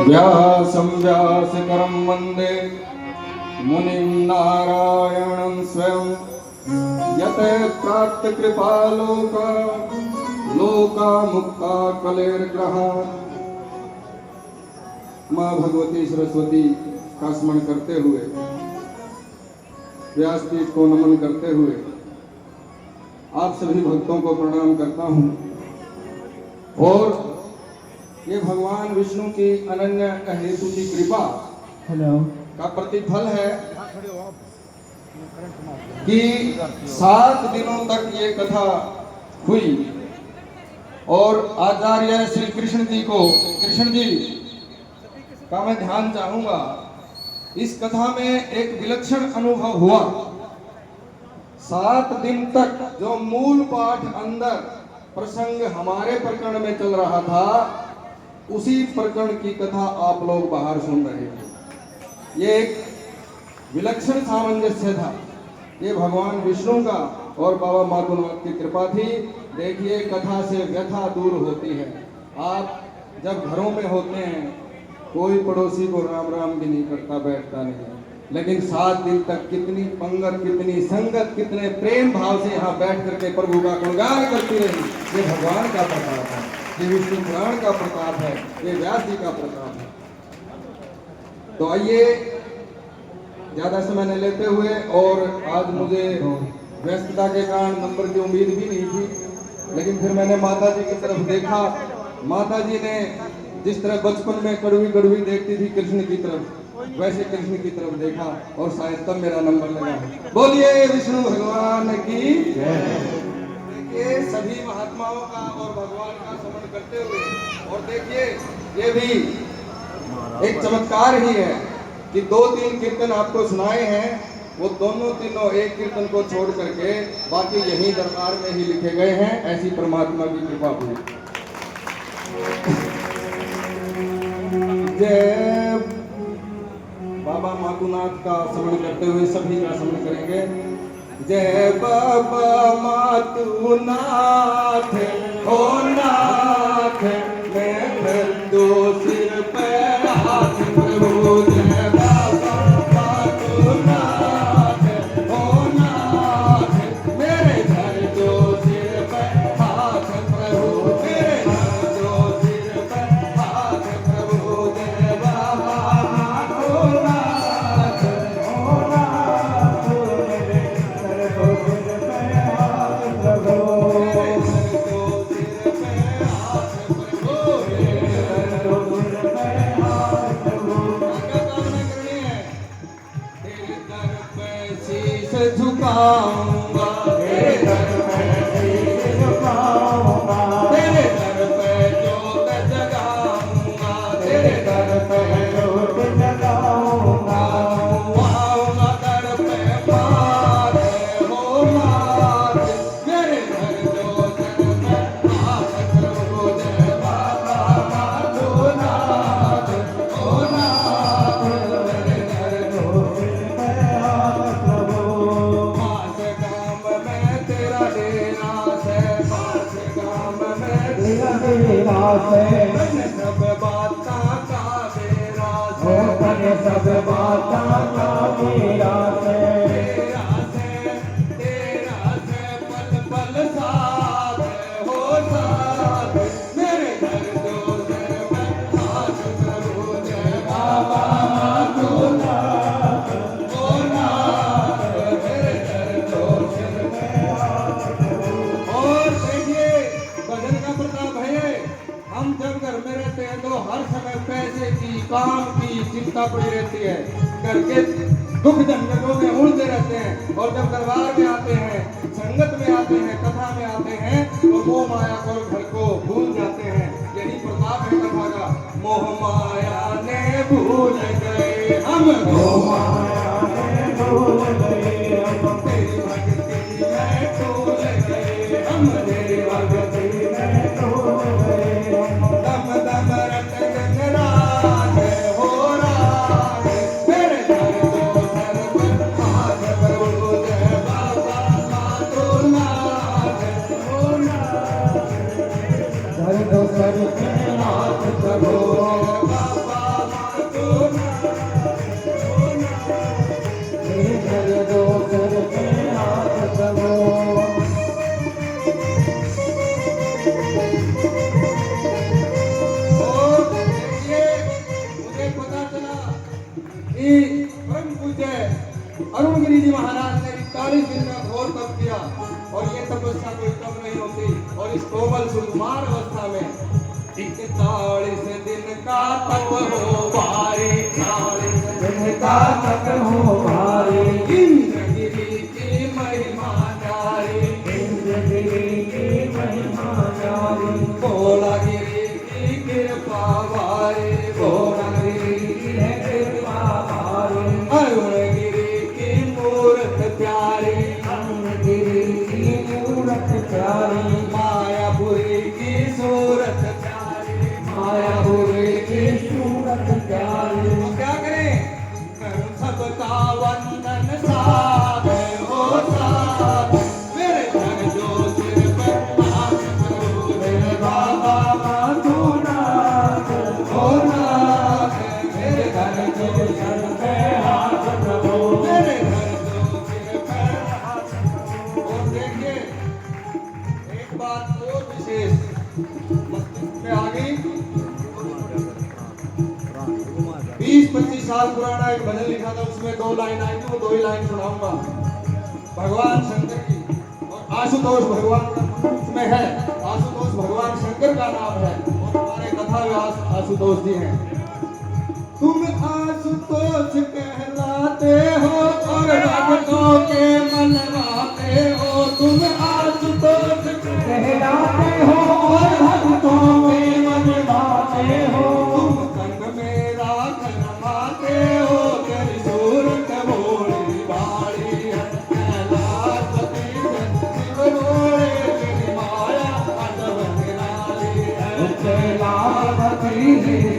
व्यासं व्यासकरं वन्दे मुनिं नारायणं स्वयं यत प्राप्तकृपालोका लोकामुक्ता कलेर्ग्रहात्। माँ भगवती सरस्वती का स्मरण करते हुए, व्यासपीठ को नमन करते हुए आप सभी भक्तों को प्रणाम करता हूँ। और ये भगवान विष्णु की अनन्य अहेतु की कृपा का प्रतिफल है कि 7 दिनों तक ये कथा हुई और आचार्य श्री कृष्ण जी का मैं ध्यान चाहूंगा। इस कथा में एक विलक्षण अनुभव हुआ। 7 दिन तक जो मूल पाठ अंदर प्रसंग हमारे प्रकरण में चल रहा था, उसी प्रकरण की कथा आप लोग बाहर सुन रहे थे। ये एक विलक्षण सामंजस्य था। ये भगवान विष्णु का और बाबा माधुनाथ की कृपा थी। देखिए, कथा से व्यथा दूर होती है। आप जब घरों में होते हैं, कोई पड़ोसी को राम राम भी नहीं करता, बैठता नहीं, लेकिन 7 दिन तक कितनी पंगत, कितनी संगत, कितने प्रेम भाव से यहाँ बैठ करके प्रभु का गुणगान करती रही। ये भगवान का प्रताप है, ये विष्णु पुराण का प्रताप है, ये व्यास जी का प्रताप है। तो आइए, ज्यादा समय नहीं लेते हुए, और आज मुझे व्यस्तता के कारण नंबर की उम्मीद भी नहीं थी, लेकिन फिर मैंने माता जी की तरफ देखा। माता जी ने जिस तरह बचपन में कड़वी कड़वी देखती थी कृष्ण की तरफ, वैसे कृष्ण की तरफ देखा और शायद तब मेरा नंबर लगा। बोलिए विष्णु भगवान की। देखिए, सभी महात्माओं का और भगवान का स्मरण करते हुए, और देखिए ये भी एक चमत्कार ही है कि 2-3 कीर्तन आपको सुनाए हैं, वो तीनों एक कीर्तन को छोड़ करके बाकी यही दरबार में ही लिखे गए हैं। ऐसी परमात्मा की कृपा हुई। जय बाबा माधुनाथ का स्मरण करते हुए सभी का स्मरण करेंगे। जय बाबा माधुनाथ हो नाथ, मैं कर दो सिर पे हाथ प्रभु। जय बाबा माधुनाथ हो नाथ, मेरे घर दो सिर पे हाथ प्रभु, मेरे घर दो सिर पे हाथ प्रभु। जय बाबा माधुनाथ हो नाथ, मेरे घर दो सिर पे हाथ प्रभु, मेरे घर दो सिर पे हाथ प्रभु, मेरे घर दो सिर पे हाथ प्रभु। क्या कामना करनी है? तेरे दर पे शीश झुकाऊंगा, तेरे दर पे शीश झुकाऊंगा, तेरे दर पे जोत जगाऊंगा, तेरे दर पे जोत जगाऊंगा। आऊंगा दर पे मात हो मात, मेरे घर जो दर पे हाथ प्रभु। जय बाबा माधुनाथ हो नाथ, मेरे घर जो सिर पे हाथ प्रभु। पास गाम में तेरा डेरा है, पास गाम में तेरा डेरा है, तन सब बातां का बेरा है, तन सब बातां का बेरा है। तेरा से पल पल साथ हो साथ, मेरे घर दो सिर पे हाथ प्रभु। जय बाबा माधुनाथ हो नाथ, मेरे घर दो सिर पे हाथ प्रभु। और देखिए, भजन का प्रताप है। हम जब घर में रहते हैं तो हर समय पैसे की, काम की चिंता पड़ी रहती है, घर के दुख झंझटों में उलझे रहते हैं। और जब दरबार में आते हैं, संगत में आते हैं, कथा में आते हैं, तो मोह माया को, घर को भूल जाते हैं। यही प्रताप है कथा का। मोह माया ने भूल गए हम, मोह माया ने भूल गए हम, तेरी भक्ति में डूब गए हम, तेरी भक्ति में डूब गए हम। दम दम रट गंगराज हो राज, मेरे घर दो सर पे हाथ प्रभु। जय बाबा माधुनाथ हो नाथ, घर दो सर पे हाथ करो बाबा माथुना मेरे दो सर पे हाथ करो और देखिए मुझे पता चला कि परम पूज्य अरुणगिरी जी महाराज ने 41 दिन का घोर तप किया और ये तपस्या कोई कम नहीं होती और इस कोमल सुकुमार अवस्था में 41 दिन का तप हो भारी 40 दिन का तप हो भारी इंद्रगिरी की महिमा न्यारी इंद्रगिरी की महिमा न्यारी भोलागिरी की कृपा भारी भोलागिरी की है कृपा भारी अरुणगिरी की मूर्त प्यारी अरुणगिरी की मूरत प्यारी मायापुरी की सूरत प्यारी मायापुरी की सूरत प्यारी तो क्या करें करूं सबका वंदन साथ हो साथ मेरे घर जो सिर पर नाच करो मेरे बाबा माथुनाथ हो नाथ मेरे घर जो सर पे हाथ करो मेरे घर जो सिर पर नाच करो। और देखिए एक बात और विशेष मस्तिष्क में आ गई 20-25 साल पुराना एक भजन लिखा था उसमें 2 लाइन आई थी वो 2 ही लाइन सुनाऊंगा भगवान शंकर की और आशुतोष भगवान का नाम उसमें है आशुतोष भगवान शंकर का नाम है और हमारे कथा व्यास आशुतोष जी हैं तुम आशुतोष कहलाते हो और भक्तों के मनवाते हो तुम आशुतोष कहलाते हो और भक्तों के मन भाते हो तुम संग मेरा खनमाते हो तेरी सूरत भोली भारी है कैलाशपति शिव भोले तेरी माया अजब निराली है कैलाशपति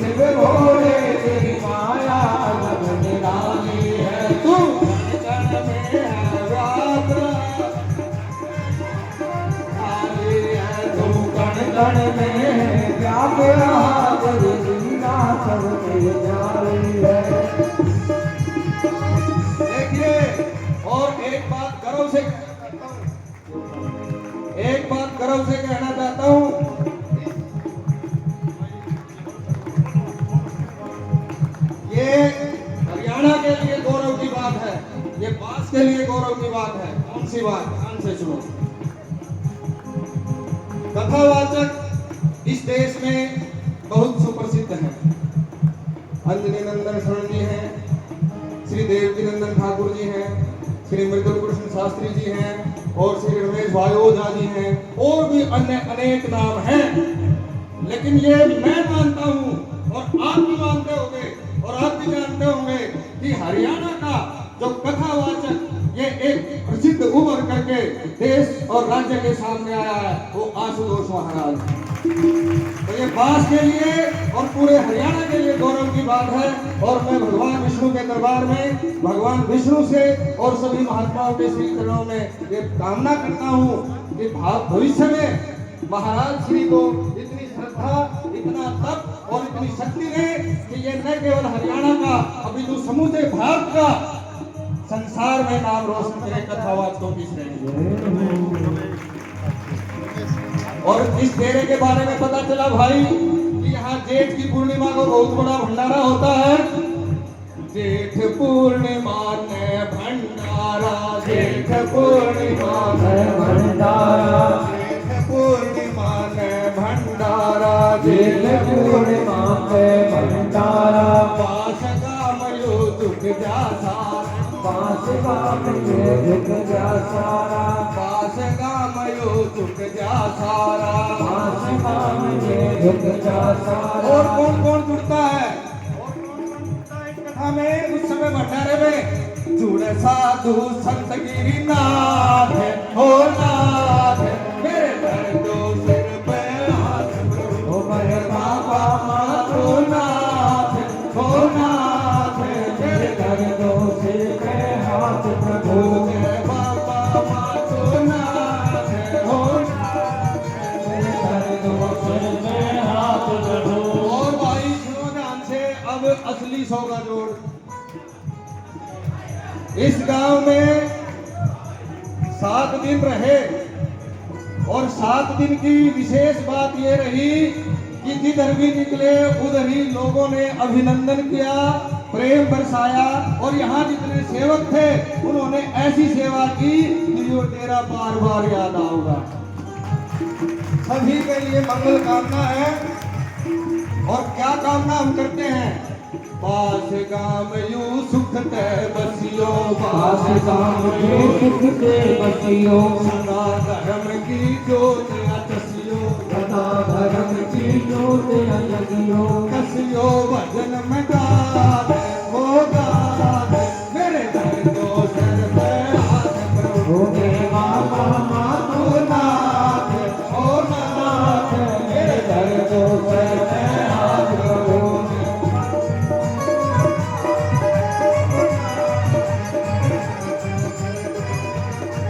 शिव भोले तेरी माया अजब निराली है तुम कण में है व्याप्त आली है तू कण कण में व्याप्त तेरी लीला सबके जारी है देखिए और एक बात गर्व से कहना चाहता हूं एक बात गर्व से कहना चाहता हूं ये हरियाणा के लिए गौरव की बात है ये पास के लिए गौरव की बात है कौन सी बात ध्यान से सुनो कथावाचक इस देश में बहुत सुप्रसिद्ध हैं अंजनी नंदन शरण जी हैं श्री देवकी नंदन ठाकुर जी हैं श्री मृदुल कृष्ण शास्त्री जी हैं और श्री रमेश भाई ओझा जी हैं और भी अन्य अनेक नाम हैं लेकिन ये मैं मानता हूं और आप भी मानते होंगे और आप भी जानते होंगे कि हरियाणा का जो कथावाचक ये एक प्रसिद्ध उभर करके देश और राज्य के सामने आया है वो आशुतोष महाराज तो ये पास के लिए और पूरे हरियाणा के लिए गौरव की बात है और मैं भगवान विष्णु के दरबार में भगवान विष्णु से और सभी महात्माओं के श्री चरणों में ये कामना करता हूँ कि भविष्य में महाराज श्री को इतनी श्रद्धा इतना तप और इतनी शक्ति है कि ये न केवल हरियाणा का अपितु समूचे भारत का संसार में नाम रोशन करे कथावाचकों की श्रेणी और इस डेरे के बारे में पता चला भाई कि यहाँ जेठ की पूर्णिमा को बहुत बड़ा भंडारा होता है जेठ पूर्णिमा ने भंडारा जेठ पूर्णिमा ने भंडारा जेठ पूर्णिमा ने भंडारा जेठ पूर्णिमा ने भंडारा पास का मयो दुख जा सारा पास काम ये दुख जा सारा पास का मयो दुख जा सारा पास काम ये दुख जा सारा और कौन कौन जुड़ता है हमें उस समय भंडारे में जुड़े साधु संत गिरिनाथ हो नाथ मेरे दर्दों सिर पे हाथ ओ मेरे बाबा माथुनाथ हो नाथ मेरे दर्दों सिर पे हाथ प्रभु मेरे बाबा माथुनाथ हो मेरे दर्दों सिर पे हाथ असली 100 का जोड़। इस गांव में 7 दिन रहे और 7 दिन की विशेष बात ये रही कि जिधर भी निकले उधर ही लोगों ने अभिनंदन किया, प्रेम बरसाया और यहाँ जितने सेवक थे उन्होंने ऐसी सेवा की कि जो तेरा बार बार याद आऊंगा। सभी के लिए मंगल कामना है। और क्या कामना हम करते हैं? पास गाम यू सुख ते बसियो, पास गाम यू सुख ते बसियो, सदा धर्म की ज्योत अचसियो, सदा धर्म की ज्योत अचसियो, कसियो भजन में गात हो गात, मेरे दर को सर पे हाथ करो, मेरे बाबा मातो नाथ, ओ नाथ, मेरे दर को सर पे हाथ करो।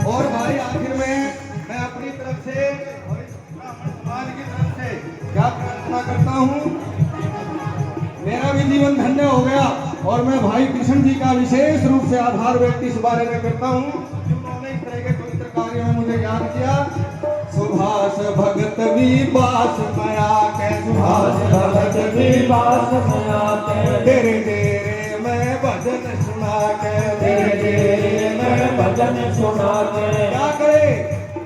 और भाई आखिर में मैं अपनी तरफ से और इस ब्राह्मण समाज की तरफ से क्या प्रार्थना करता हूँ, मेरा भी जीवन धन्य हो गया और मैं भाई कृष्ण जी का विशेष रूप से आभार व्यक्त इस बारे में करता हूँ कि उन्होंने इस तरह के पवित्र कार्य में मुझे याद किया। सुभाष भगत विबास मया के, सुभाष भगत विबास मया के, तेरे तेरे मैं भजन सुना के, तेरे तेरे मैं भजन सुना के, क्या करे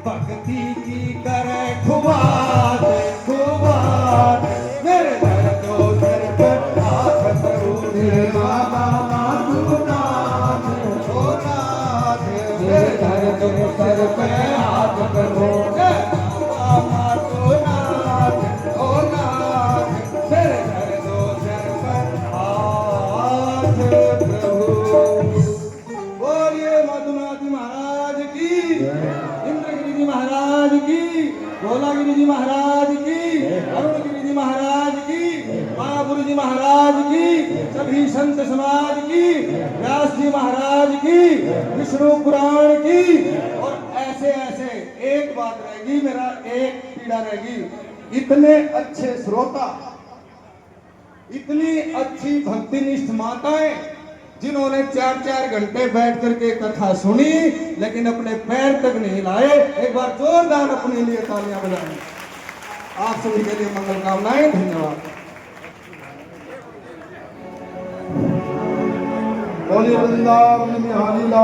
भक्ति की करे खुबात खुबात, मेरे घर तो सर पर हाथ करूं, मेरे बाबा मातो नाथ, ओ नाथ, मेरे घर तो सर पे हाथ करो, बाबा मातो नाथ, ओ नाथ, मेरे घर तो सर पर हाथ प्रभु। बोलिए मधुनाथ महाराज की, इंद्रगिरी जी महाराज की, भोलागिरी जी महाराज की, अरुणगिरी जी महाराज की, मायापुरी जी महाराज की, सभी संत समाज की, व्यास जी महाराज की, विष्णु पुराण की। और ऐसे ऐसे एक बात रहेगी, मेरा एक पीड़ा रहेगी, इतने अच्छे श्रोता, इतनी अच्छी भक्तिनिष्ठ माताएं जिन्होंने 4-4 घंटे बैठ करके कथा सुनी लेकिन अपने पैर तक नहीं लाए, एक बार जोरदार अपने लिए तालियां बजाएं। आप सभी के लिए मंगल कामनाएं। धन्यवाद। बोलिए वृंदावन बिहारी लाल।